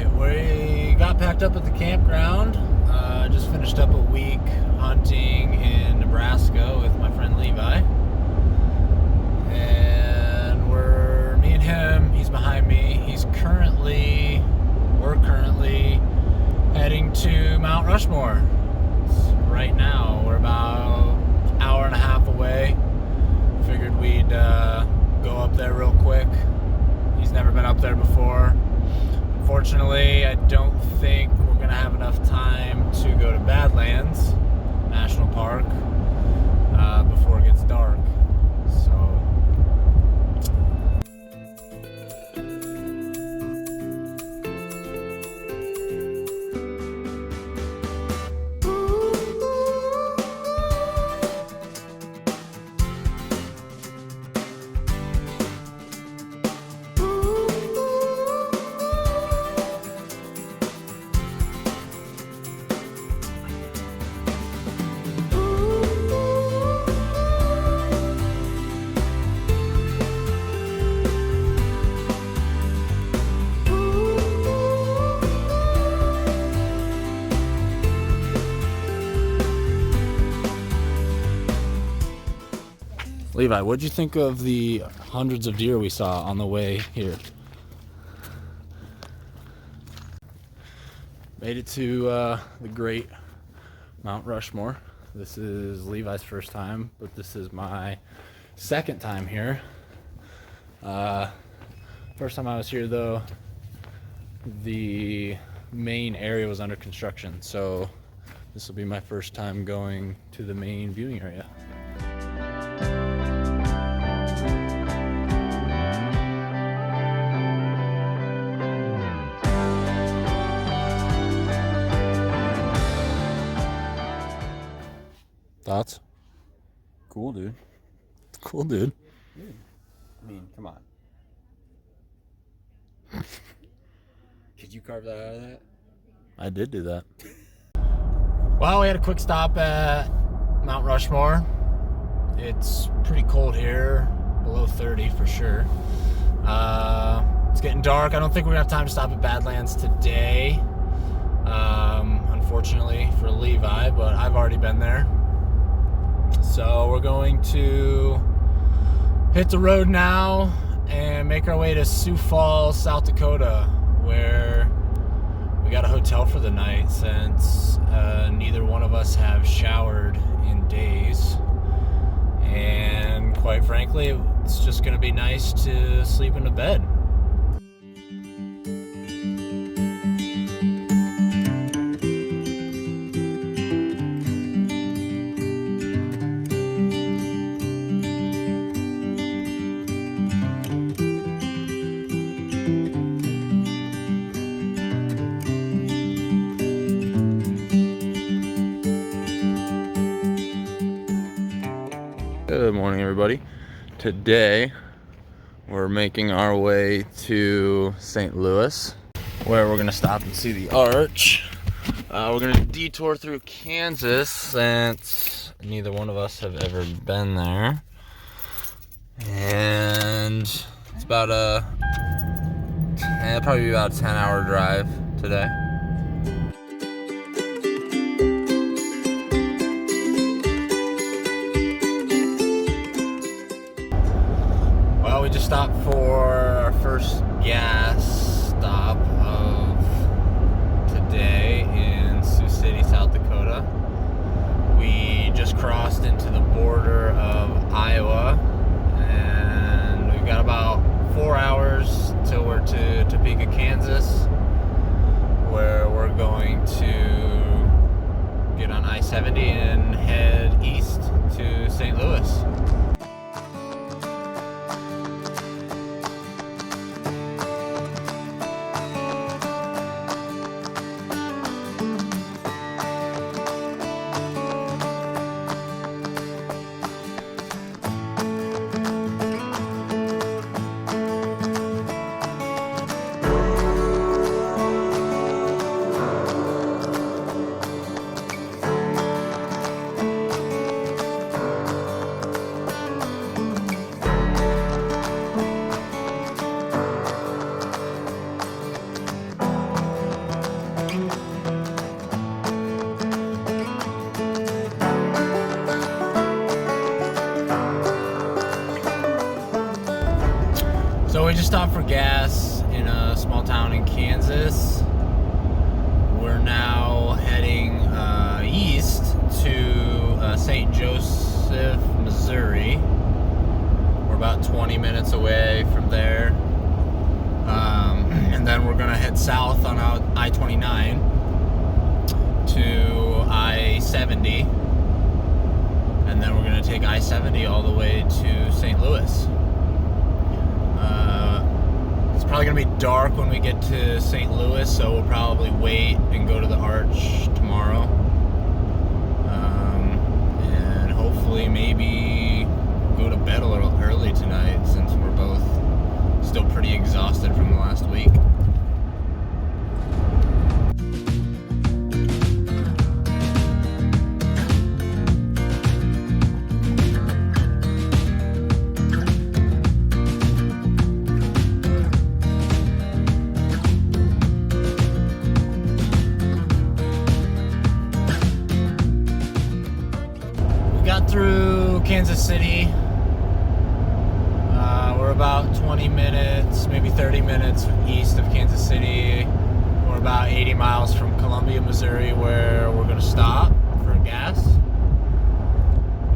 right, we got packed up at the campground. Just finished up a week hunting in Nebraska with my friend Levi. And me and him, he's behind me. We're currently heading to Mount Rushmore. Right now, we're about an hour and a half away. Figured we'd go up there real quick. He's never been up there before. Unfortunately, I don't think we're going to have enough time to go to Badlands National Park before it gets dark. So Levi, what'd you think of the hundreds of deer we saw on the way here? Made it to the great Mount Rushmore. This is Levi's first time, but this is my second time here. First time I was here, though, the main area was under construction, so this will be my first time going to the main viewing area. Thoughts? Cool, dude. Cool, dude. I mean, come on. Could you carve that out of that? I did do that. Well, we had a quick stop at Mount Rushmore. It's pretty cold here, below 30 for sure. It's getting dark. I don't think we're gonna have time to stop at Badlands today, unfortunately for Levi, but I've already been there. So we're going to hit the road now and make our way to Sioux Falls, South Dakota, where we got a hotel for the night since neither one of us have showered in days. And quite frankly, it's just going to be nice to sleep in a bed. Good morning, everybody. Today we're making our way to St. Louis, where we're gonna stop and see the arch. We're gonna detour through Kansas since neither one of us have ever been there, and it's about probably about a 10-hour drive today. We just stopped for our first gas stop of today in Sioux City, South Dakota. We just crossed into the border of Iowa, and we've got about 4 hours till we're to Topeka, Kansas, where we're going to get on I-70 and head east to St. Louis. gas in a small town in Kansas. We're now heading east to St. Joseph, Missouri. We're about 20 minutes away from there. And then we're going to head south on I-29 to I-70. And then we're going to take I-70 all the way to St. Louis. It's probably going to be dark when we get to St. Louis, so we'll probably wait and go to the Arch tomorrow. And hopefully maybe go to bed a little early tonight, since we're both still pretty exhausted from the last week. Through Kansas City. We're about 20 minutes, maybe 30 minutes east of Kansas City. We're about 80 miles from Columbia, Missouri, where we're going to stop for gas.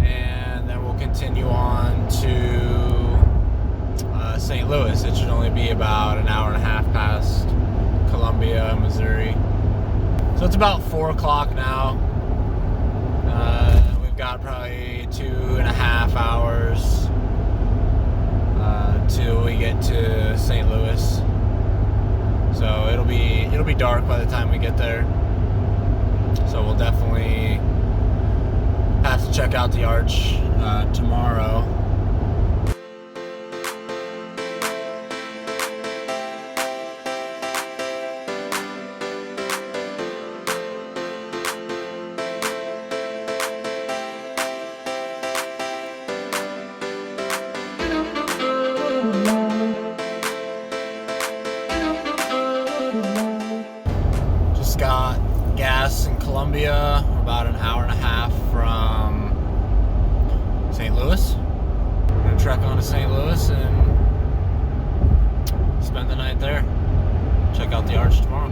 And then we'll continue on to St. Louis. It should only be about an hour and a half past Columbia, Missouri. So it's about 4 o'clock now. Got probably 2.5 hours till we get to St. Louis. So it'll be dark by the time we get there. So we'll definitely have to check out the Arch tomorrow. Got gas in Columbia. We're about an hour and a half from St. Louis. We're gonna trek on to St. Louis and spend the night there. Check out the Arch tomorrow.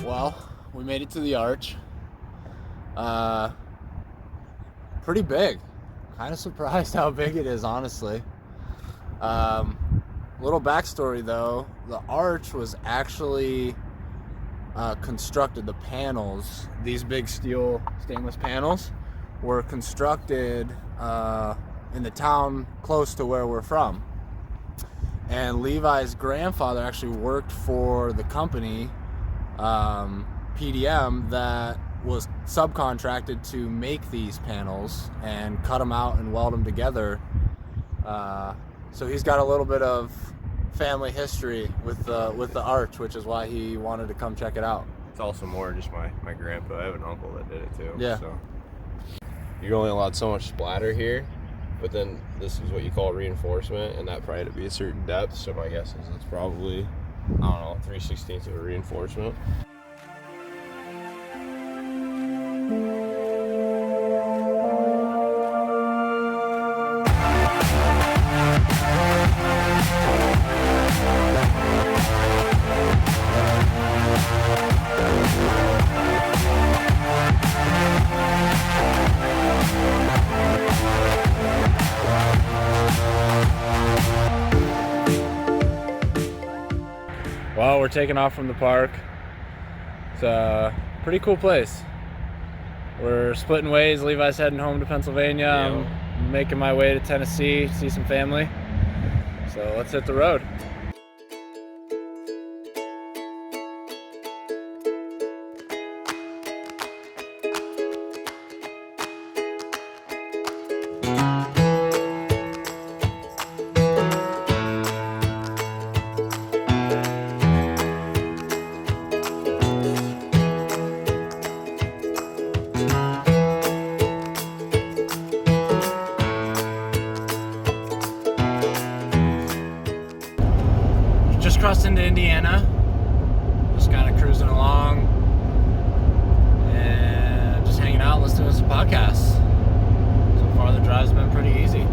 Well, we made it to the Arch. Pretty big. Kind of surprised how big it is, honestly. Little backstory though, the Arch was actually constructed, the panels, these big steel stainless panels, were constructed in the town close to where we're from. And Levi's grandfather actually worked for the company PDM that was subcontracted to make these panels and cut them out and weld them together. So he's got a little bit of family history with the Arch, which is why he wanted to come check it out. It's also more just my grandpa. I have an uncle that did it too. Yeah. So you're only allowed so much splatter here, but then this is what you call reinforcement, and that probably had to be a certain depth. So my guess is it's probably, I don't know, 3/16 of a reinforcement. Well, we're taking off from the park. It's a pretty cool place. We're splitting ways. Levi's heading home to Pennsylvania. I'm making my way to Tennessee, see some family. So let's hit the road. Indiana. Just kind of cruising along and just hanging out, listening to some podcasts. So far, the drive's been pretty easy.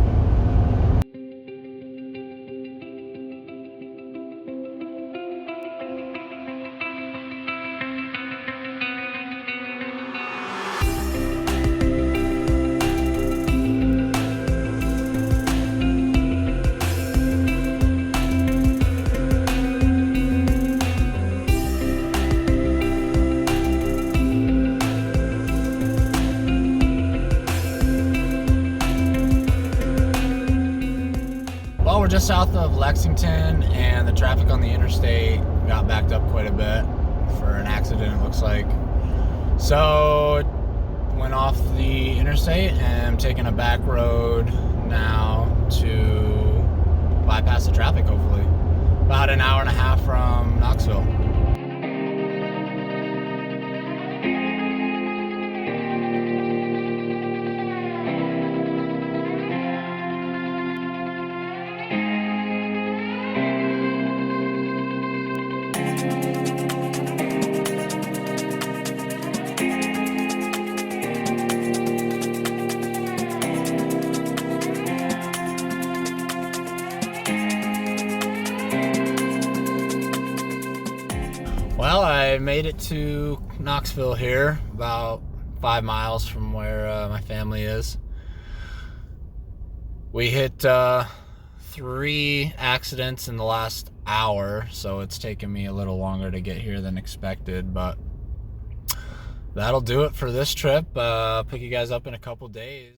Well, we're just south of Lexington, and the traffic on the interstate got backed up quite a bit for an accident, it looks like. So, went off the interstate and I'm taking a back road now to bypass the traffic, hopefully. About an hour and a half from Knoxville. Well, I made it to Knoxville here, about 5 miles from where my family is. We hit 3 accidents in the last hour, so it's taken me a little longer to get here than expected, but that'll do it for this trip. Pick you guys up in a couple days.